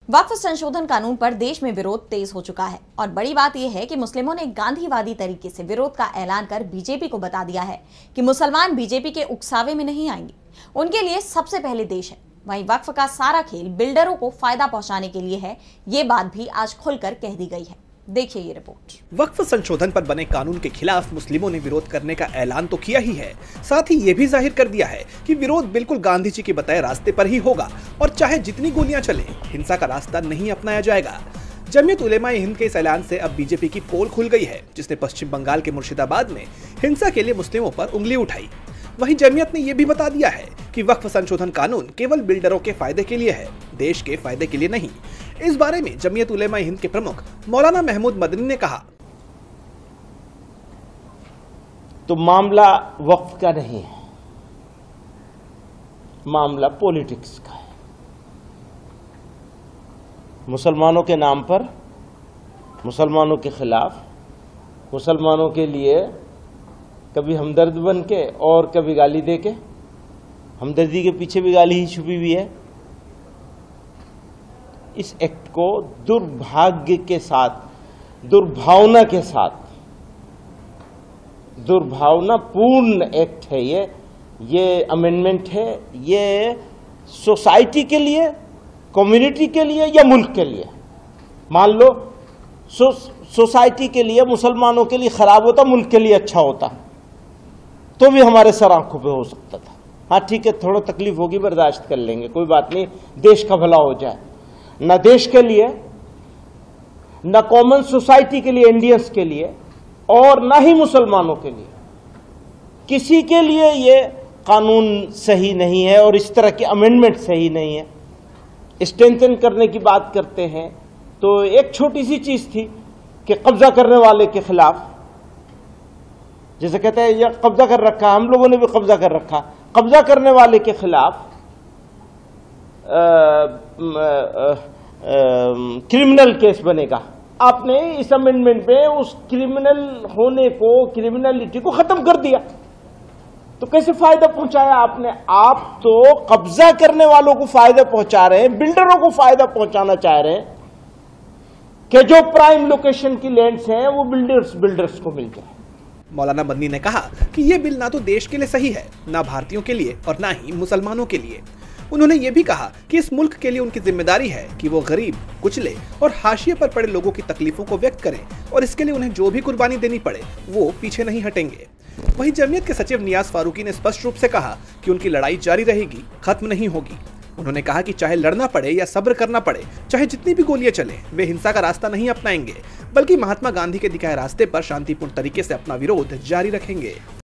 वक्फ संशोधन कानून पर देश में विरोध तेज हो चुका है और बड़ी बात यह है कि मुस्लिमों ने गांधीवादी तरीके से विरोध का ऐलान कर बीजेपी को बता दिया है कि मुसलमान बीजेपी के उकसावे में नहीं आएंगे, उनके लिए सबसे पहले देश है। वहीं वक्फ का सारा खेल बिल्डरों को फायदा पहुंचाने के लिए है, ये बात भी आज खुलकर कह दी गई है। देखिए ये रिपोर्ट। वक्फ संशोधन पर बने कानून के खिलाफ मुस्लिमों ने विरोध करने का ऐलान तो किया ही है, साथ ही ये भी जाहिर कर दिया है कि विरोध बिल्कुल गांधी जी के बताए रास्ते पर ही होगा और चाहे जितनी गोलियां चले, हिंसा का रास्ता नहीं अपनाया जाएगा। जमीयत उलेमा-ए-हिंद के इस ऐलान से अब बीजेपी की पोल खुल गई है, जिसने पश्चिम बंगाल के मुर्शिदाबाद में हिंसा के लिए मुस्लिमों पर उंगली उठाई। वहीं जमीयत ने यह भी बता दिया है कि वक्फ संशोधन कानून केवल बिल्डरों के फायदे के लिए है, देश के फायदे के लिए नहीं। इस बारे में जमीयत उलेमा-ए-हिंद के प्रमुख मौलाना महमूद मदनी ने कहा, तो मामला वक्फ का नहीं है, मामला पॉलिटिक्स का है। मुसलमानों के नाम पर, मुसलमानों के खिलाफ, मुसलमानों के लिए कभी हमदर्द बन के और कभी गाली दे के, हमदर्दी के पीछे भी गाली ही छुपी हुई है। इस एक्ट को दुर्भाग्य के साथ, दुर्भावना के साथ, दुर्भावनापूर्ण एक्ट है ये अमेंडमेंट है। ये सोसाइटी के लिए, कम्युनिटी के लिए या मुल्क के लिए, मान लो सोसाइटी के लिए, मुसलमानों के लिए खराब होता, मुल्क के लिए अच्छा होता तो भी हमारे सर आंखों पे हो सकता था। हाँ ठीक है, थोड़ा तकलीफ होगी, बर्दाश्त कर लेंगे, कोई बात नहीं, देश का भला हो जाए। न देश के लिए, न कॉमन सोसाइटी के लिए, इंडियंस के लिए, और न ही मुसलमानों के लिए, किसी के लिए ये कानून सही नहीं है और इस तरह के अमेंडमेंट सही नहीं है। स्ट्रेंथन करने की बात करते हैं तो एक छोटी सी चीज थी कि कब्जा करने वाले के खिलाफ, जैसे कहते हैं ये कब्जा कर रखा, हम लोगों ने भी कब्जा कर रखा, कब्जा करने वाले के खिलाफ क्रिमिनल केस बनेगा। आपने इस अमेंडमेंट में उस क्रिमिनल होने को, क्रिमिनलिटी को खत्म कर दिया। तो कैसे फायदा पहुंचाया आपने? आप तो कब्जा करने वालों को फायदा पहुंचा रहे हैं, बिल्डरों को फायदा पहुंचाना चाह रहे हैं कि जो प्राइम लोकेशन की लैंड्स हैं वो बिल्डर्स को मिल जाए। मौलाना मदनी ने कहा कि ये बिल ना तो देश के लिए सही है, ना भारतीयों के लिए और ना ही मुसलमानों के लिए। उन्होंने ये भी कहा कि इस मुल्क के लिए उनकी जिम्मेदारी है कि वो गरीब, कुचले और हाशिए पर पड़े लोगों की तकलीफों को व्यक्त करें और इसके लिए उन्हें जो भी कुर्बानी देनी पड़े वो पीछे नहीं हटेंगे। वहीं जमीयत के सचिव नियाज फारूकी ने स्पष्ट रूप से कहा कि उनकी लड़ाई जारी रहेगी, खत्म नहीं होगी। उन्होंने कहा कि चाहे लड़ना पड़े या सब्र करना पड़े, चाहे जितनी भी गोलियां चले, वे हिंसा का रास्ता नहीं अपनाएंगे, बल्कि महात्मा गांधी के दिखाए रास्ते पर शांतिपूर्ण तरीके से अपना विरोध जारी रखेंगे।